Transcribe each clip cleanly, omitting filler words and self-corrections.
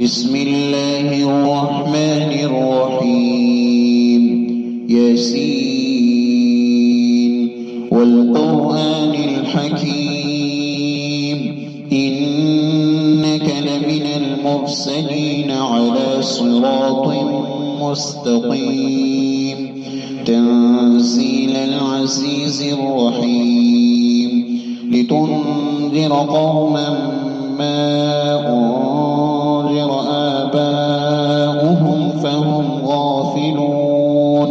بسم الله الرحمن الرحيم. ياسين والقرآن الحكيم إنك لمن المرسلين على صراط مستقيم تنزيل العزيز الرحيم لتنذر قوما ما أنذر آباؤهم فهم غافلون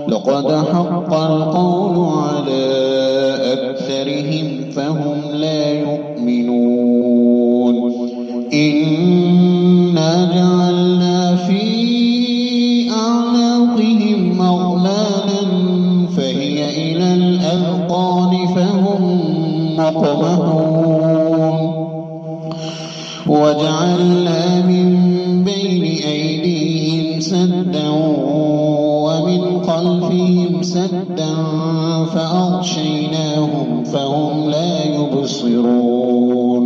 لقد حق القول على أكثرهم فهم لا يؤمنون إنا جعلنا في أعناقهم أغلالا فهي إلى الأذقان فهم مقمحون وجعلنا من بين أيديهم سدا ومن خلفهم سدا فأغشيناهم فهم لا يبصرون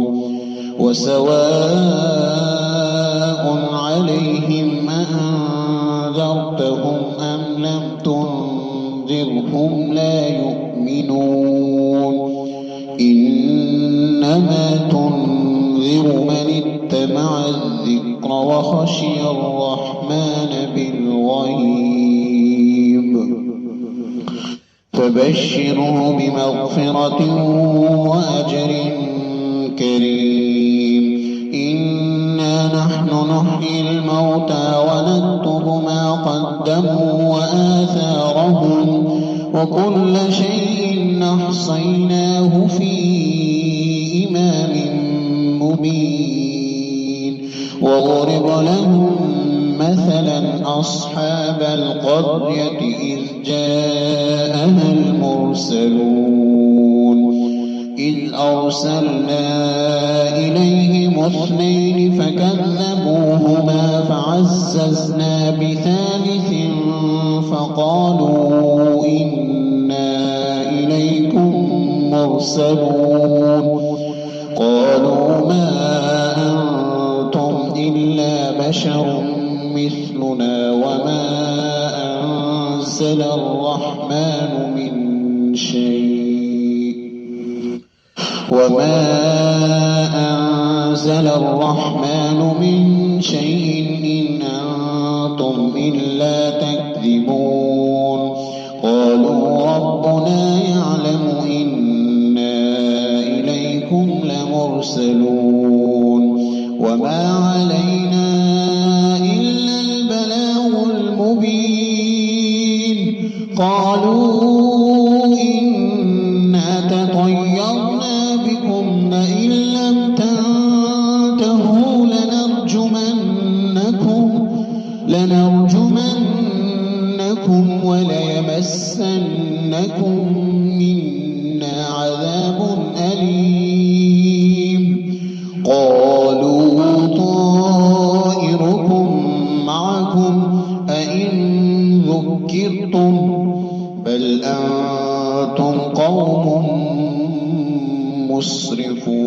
وسواء عليهم أأنذرتهم أم لم تنذرهم لا يؤمنون إنما تنذر من اتبع الذكر وخشي الرحمن بالغيب فبشره بمغفرة وأجر كريم إنا نحن نحيي الموتى ونكتب ما قدموا وآثارهم وكل شيء أحصيناه في إمام مبين وضرب لهم مثلا أصحاب القرية إذ جاءها المرسلون إذ أرسلنا إليهم اثنين فكذبوهما فعززنا بثالث فقالوا إنا إليكم مرسلون قالوا ما أنتم إلا بشر مثلنا وما أنزل الرحمن من شيء إن أنتم إلا تكذبون قالوا ربنا يعلم إنا إليكم لمرسلون وما علينا إلا البلاغ المبين قالوا إنا تطيرنا بكم لئن لم تنتهوا لنرجمنكم وليمسنكم منا عذاب أليم قالوا طائركم معكم أئن ذكرتم بل أنتم قوم مسرفون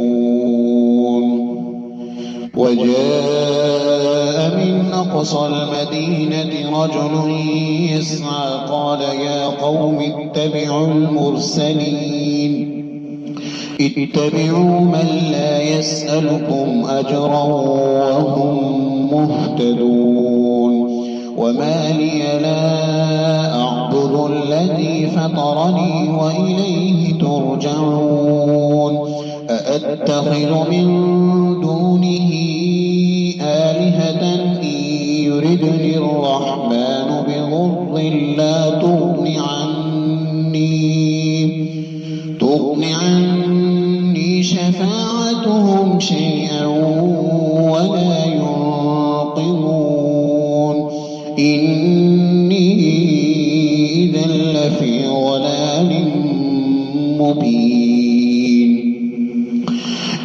وجاء من أقصى المدينة رجل يسعى قال يا قوم اتبعوا المرسلين اتبعوا من لا يسألكم أجرا وهم مهتدون وما لي لا أعبد الذي فطرني وإليه ترجعون أأتخذ من دونه آلهة إن يردني الرحمن بضر لا تغن عني شفاعتهم شيئا ولا ينقذون إني إذا لفي ضلال مبين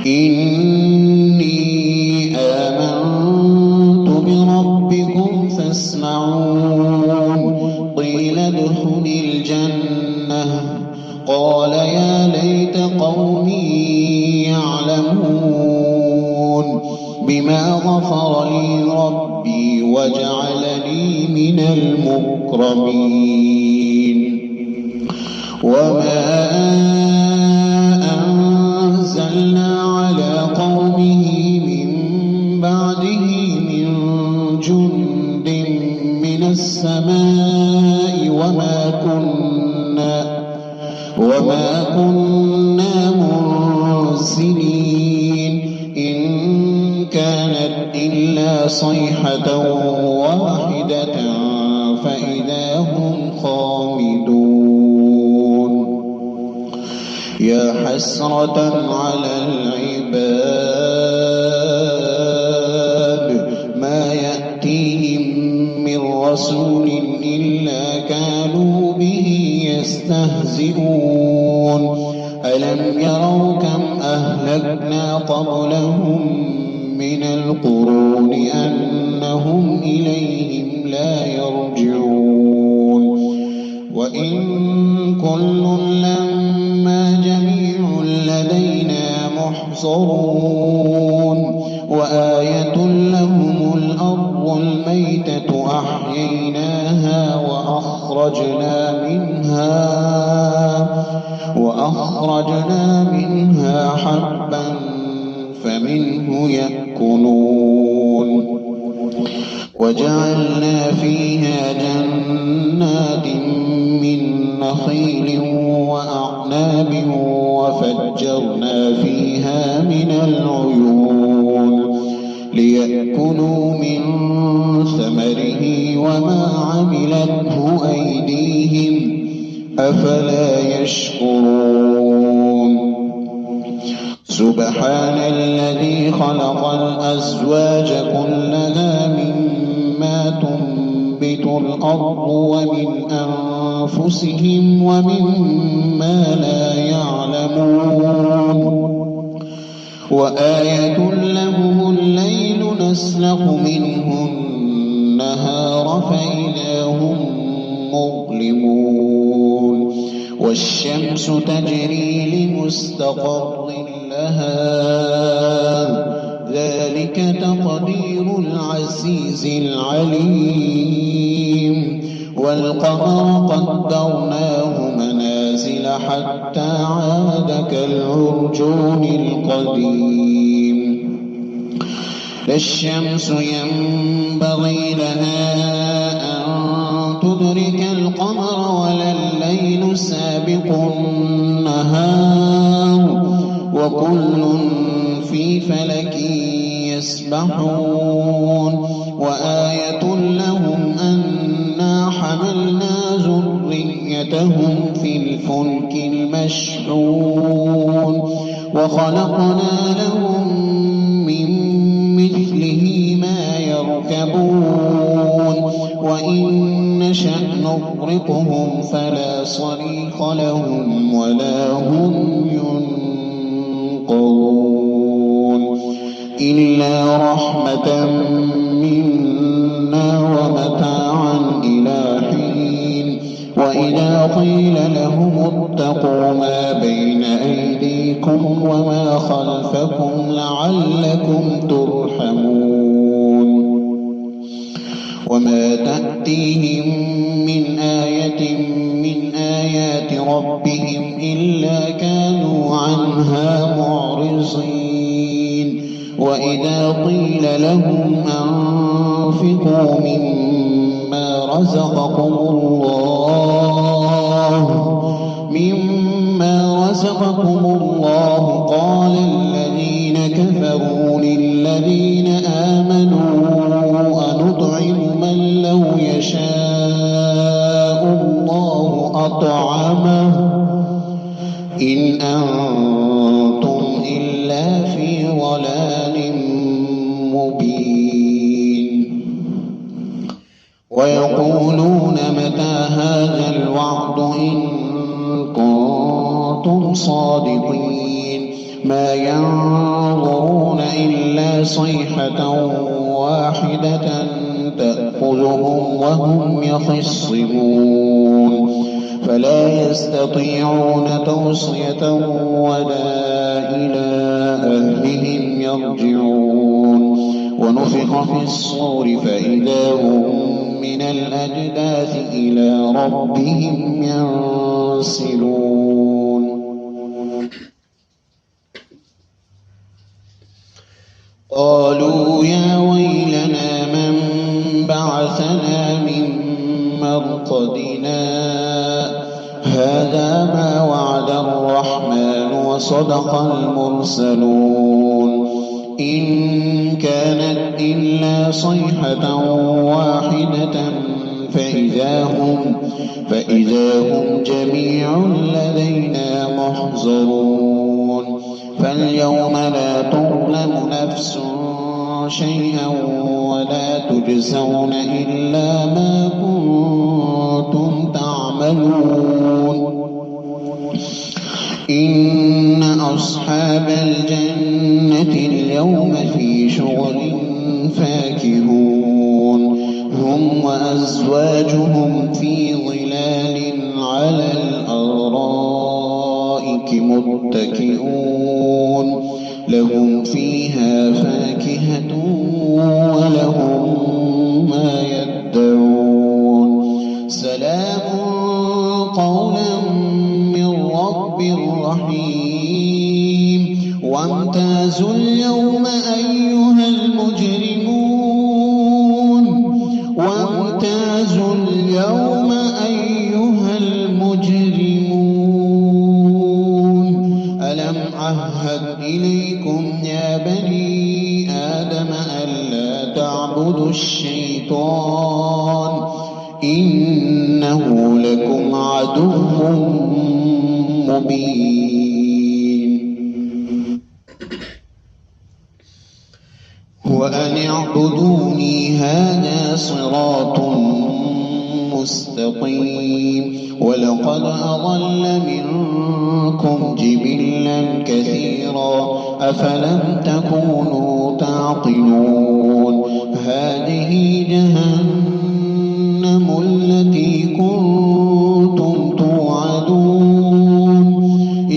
إني بما غفر لي ربي وجعلني من المكرمين. وما أنزلنا على قومه من بعده من جند من السماء وما كنا منزلين إن كانت إلا صيحة واحدة فإذا هم خامدون. يا حسرة على العباد ما يأتيهم من رسول إلا كانوا به يستهزئون. ألم يروا كم أهلكنا قبلهم من القرون أنهم إليهم لا يرجعون. وإن كل لما جميع لدينا محصرون. وآية لهم الأرض الميتة أحييناها وأخرجنا منها حبا فمنه يأكلون. وجعلنا فيها جنات من نخيل وأعناب وفجرنا فيها من العيون ليأكلوا من ثمره وما عملته أيديهم أفلا يشكرون. سبحان الذي خلق الأزواج كلها مما تنبت الأرض ومن أنفسهم ومما لا يعلمون. وآية لهم الليل نسلخ منه النهار فإذا هم مظلمون. والشمس تجري لمستقر لها ذلك تقدير العزيز العليم. والقمر قدرناه منازل حتى عاد كالعرجون القديم. لا الشمس ينبغي لها أن تدرك القمر ولا الليل سابق النهار وكل في فلك يسبحون. وآية لهم أنا حملنا ذريتهم في الفلك المشحون وخلقنا لهم من مثله ما يركبون. وإن نشأ نغرقهم فلا صريخ لهم ولا هم ينقذون إلا رحمة منا ومتاعا إلى حين. وإذا قيل لهم اتقوا ما بين أيديكم وما خلفكم لعلكم ترحمون. وما تأتيهم من آية من آيات ربهم إلا كانوا عنها معرضين. وإذا قيل لهم أنفقوا مما رزقكم الله قال الذين كفروا للذين آمنوا أنطعم من لو يشاء الله أطعمه إن أنتم إلا في ضلال مبين. ويقولون متى هذا الوعد إن كنتم صادقين. ما ينظرون إلا صيحة واحدة تأخذهم وهم يخصمون فلا يستطيعون توصية ولا إلى أهلهم يرجعون. ونفخ في الصور فإذا هم من الأجداث إلى ربهم ينسلون قالوا يا ويلنا من بعثنا من مرقدنا هذا ما وعد الرحمن وصدق المرسلون إن كانت إلا صيحة واحدة فإذا هم جميع لدينا محضرون فاليوم لا تظلم نفس شيئا ولا تجزون إلا ما كنتم تعملون إن أصحاب الجنة اليوم في شغل فاكهون هم وأزواجهم في ظلال على الأرائك متكئون لهم فيها فاكهة ولهم ما يدعون سلام قولا من رب رحيم وامتازوا اليوم أيها المجرمون وامتازوا اليوم أيها المجرمون ألم أعهد إليكم يا بني آدم ألا تعبدوا الشيطان إنه لكم عدو مبين وأن اعبدوني هذا صراط مستقيم ولقد أضل منكم جبلا كثيرا أفلم تكونوا تعقلون هذه جهنم التي كنتم توعدون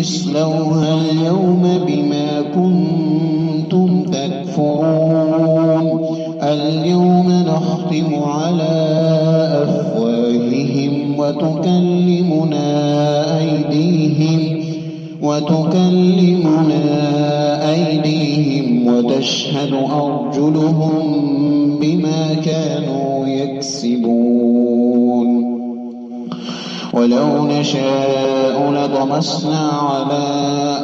اصلوها اليوم بما كنتم تكفرون اليوم نختم على أفواههم وتكلمنا أيديهم وتشهد أرجلهم بما كانوا يكسبون ولو نشاء لطمسنا على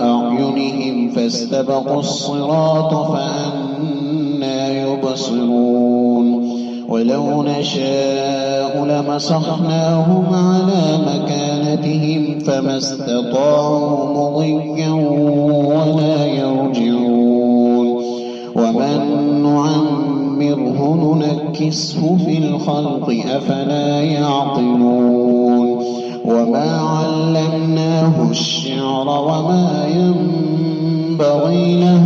أعينهم فاستبقوا الصراط فأنى يبصرون ولو نشاء لمسخناهم على مكانتهم فما استطاعوا مضيا ولا يرجعون ومن نعمره ننكسه في الخلق أفلا يعقلون وما علمناه الشعر وما ينبغي له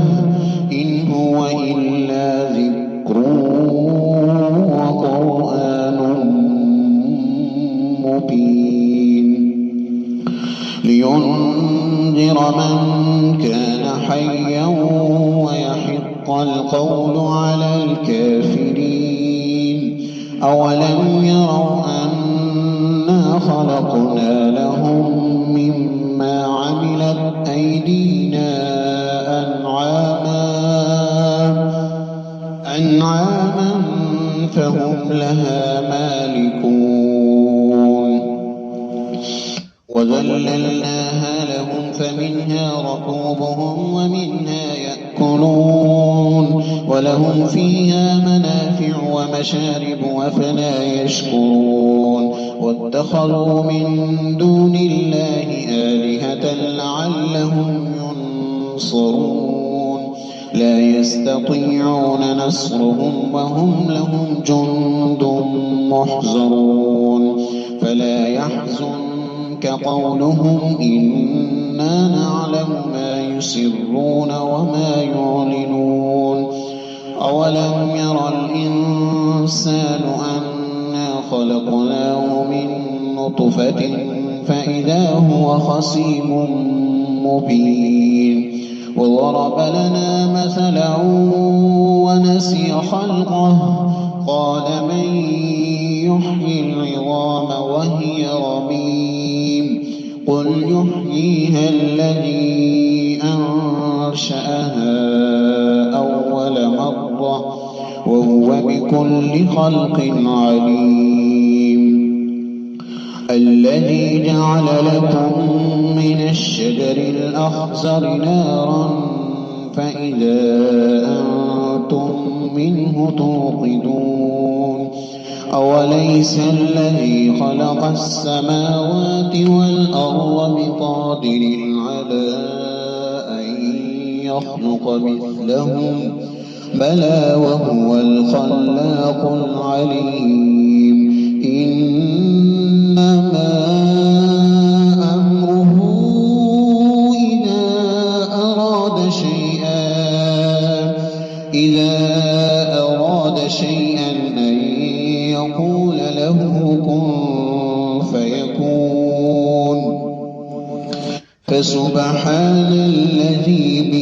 إن هو إلا ذكر وقرآن مبين لينذر من كان حيا ويحق القول على الكافرين أولم يروا أنا خلقنا لهم مما عملت أيدينا أنعاما فهم لها مالكون وذللناها لهم فمنها ركوبهم ومنها يأكلون ولهم فيها منافع ومشارب أفلا يشكرون واتخذوا من دون الله آلهة لعلهم ينصرون لا يستطيعون نصرهم وهم لهم جند محضرون فلا يحزنك قولهم إنا نعلم ما يسرون وما يعلنون أولم ير الإنسان أنا خلقناه من نطفة فإذا هو خصيم مبين وضرب لنا مثلا ونسي خلقه قال من يحيي العظام وهي رميم قل يحييها الذي أنشأها أول مرة وهو بكل خلق عليم الذي جعل لكم من الشجر الأخضر نارا فإذا أنتم منه توقدون أوليس الذي خلق السماوات والأرض بقادر على أن يخلق مثلهم بلى وهو الخلاق العليم إنما أمره إذا أراد شيئا أن يقول له كن فيكون فسبحان الذي